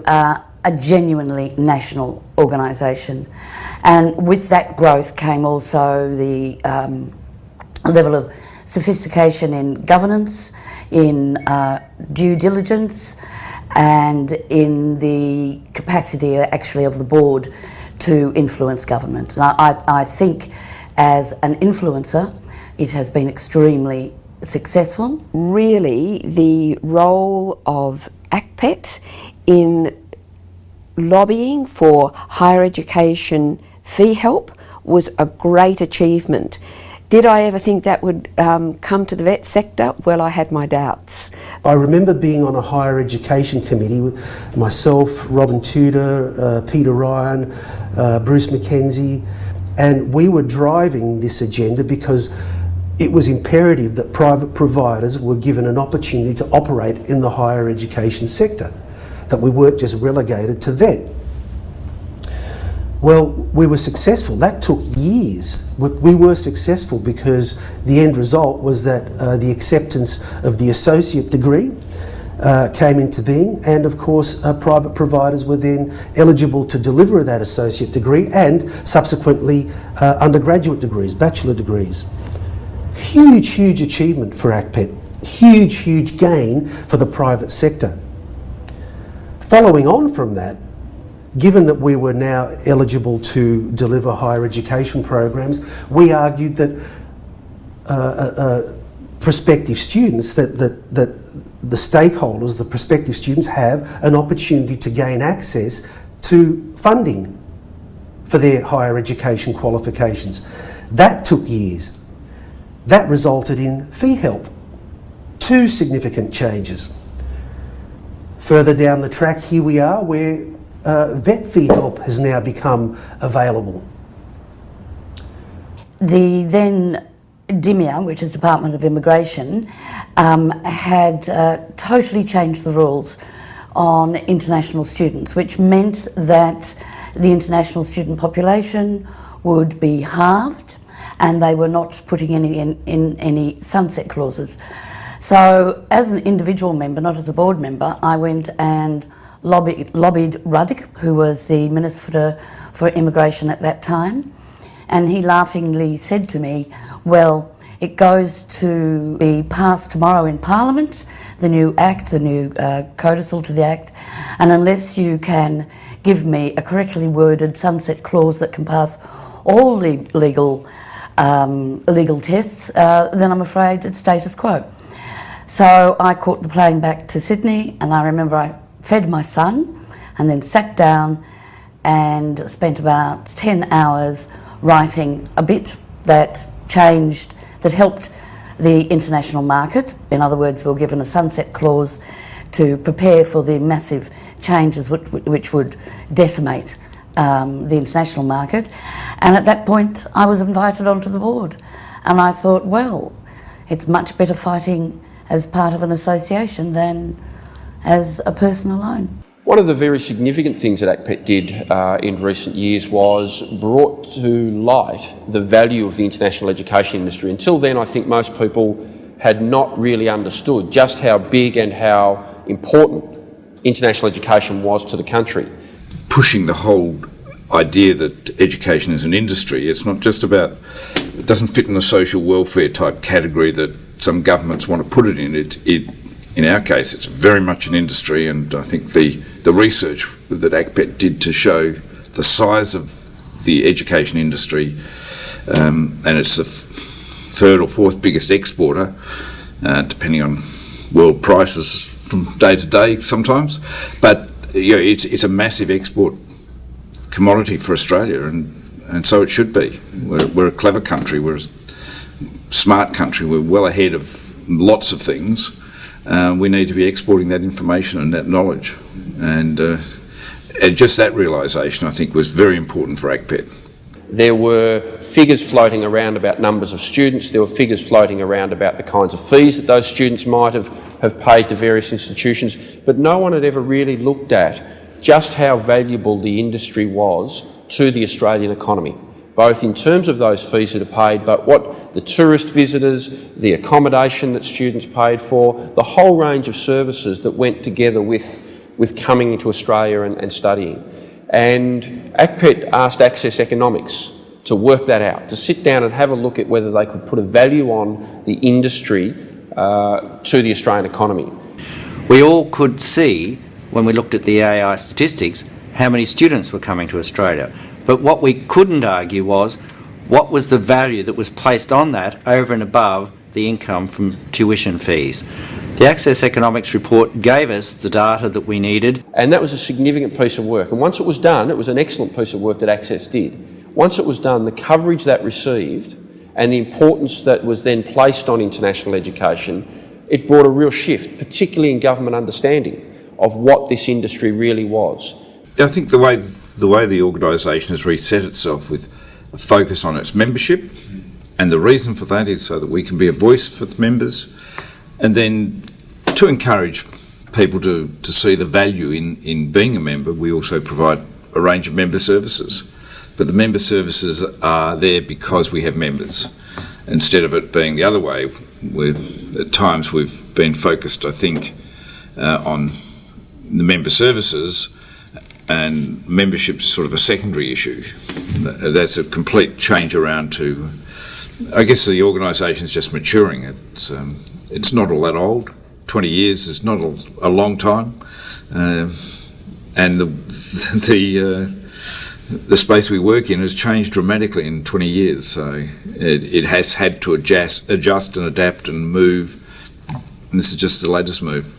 a genuinely national organisation. And with that growth came also the level of sophistication in governance, in due diligence, and in the capacity actually of the board to influence government. And I think as an influencer, it has been extremely successful. Really, the role of ACPET in lobbying for higher education fee help was a great achievement. Did I ever think that would come to the vet sector? Well, I had my doubts. I remember being on a higher education committee with myself, Robin Tudor, Peter Ryan, Bruce McKenzie, and we were driving this agenda because it was imperative that private providers were given an opportunity to operate in the higher education sector, that we weren't just relegated to vet. Well, we were successful. That took years. We were successful because the end result was that the acceptance of the associate degree came into being, and of course private providers were then eligible to deliver that associate degree and subsequently undergraduate degrees, bachelor degrees. Huge achievement for ACPET. Huge gain for the private sector. Following on from that, given that we were now eligible to deliver higher education programs, we argued that prospective students, that the stakeholders, the prospective students, have an opportunity to gain access to funding for their higher education qualifications. That took years. That resulted in fee help. 2 significant changes. Further down the track, here we are, where vet fee help has now become available. The then DIMIA, which is Department of Immigration, had totally changed the rules on international students, which meant that the international student population would be halved, and they were not putting any sunset clauses. So as an individual member, not as a board member, I went and lobbied Ruddock, who was the Minister for Immigration at that time, and he laughingly said to me, well, it goes to be passed tomorrow in Parliament, the new Act, the new codicil to the Act, and unless you can give me a correctly worded sunset clause that can pass all the legal tests, then I'm afraid it's status quo. So I caught the plane back to Sydney, and I remember I fed my son and then sat down and spent about 10 hours writing a bit that changed, that helped the international market. In other words, we were given a sunset clause to prepare for the massive changes which would decimate the international market. And at that point, I was invited onto the board. And I thought, well, it's much better fighting as part of an association than as a person alone. One of the very significant things that ACPET did in recent years was brought to light the value of the international education industry. Until then, I think most people had not really understood just how big and how important international education was to the country. Pushing the whole idea that education is an industry, it's not just about, it doesn't fit in the social welfare type category that some governments want to put it in. In our case, it's very much an industry, and I think the research that ACPET did to show the size of the education industry, and it's the 3rd or 4th biggest exporter, depending on world prices from day to day sometimes, but it's a massive export commodity for Australia, and so it should be. We're a clever country, we're a smart country, we're well ahead of lots of things. We need to be exporting that information and that knowledge, and just that realisation I think was very important for ACPET. There were figures floating around about numbers of students, there were figures floating around about the kinds of fees that those students might have paid to various institutions, but no one had ever really looked at just how valuable the industry was to the Australian economy, both in terms of those fees that are paid, but what the tourist visitors, the accommodation that students paid for, the whole range of services that went together with with coming to Australia and studying. And ACPET asked Access Economics to work that out, to sit down and have a look at whether they could put a value on the industry to the Australian economy. We all could see, when we looked at the AI statistics, how many students were coming to Australia. But what we couldn't argue was what was the value that was placed on that over and above the income from tuition fees. The Access Economics report gave us the data that we needed. And that was a significant piece of work. And once it was done, it was an excellent piece of work that Access did. Once it was done, the coverage that received and the importance that was then placed on international education, it brought a real shift, particularly in government understanding of what this industry really was. I think the way the organisation has reset itself with a focus on its membership, and the reason for that is so that we can be a voice for the members, and then to encourage people to see the value in being a member. We also provide a range of member services. But the member services are there because we have members, instead of it being the other way. At times we've been focused, I think, on the member services, and membership's sort of a secondary issue. That's a complete change around to, I guess the organisation's just maturing. It's not all that old. 20 years is not a long time, and the space we work in has changed dramatically in 20 years, so it has had to adjust and adapt and move, and this is just the latest move.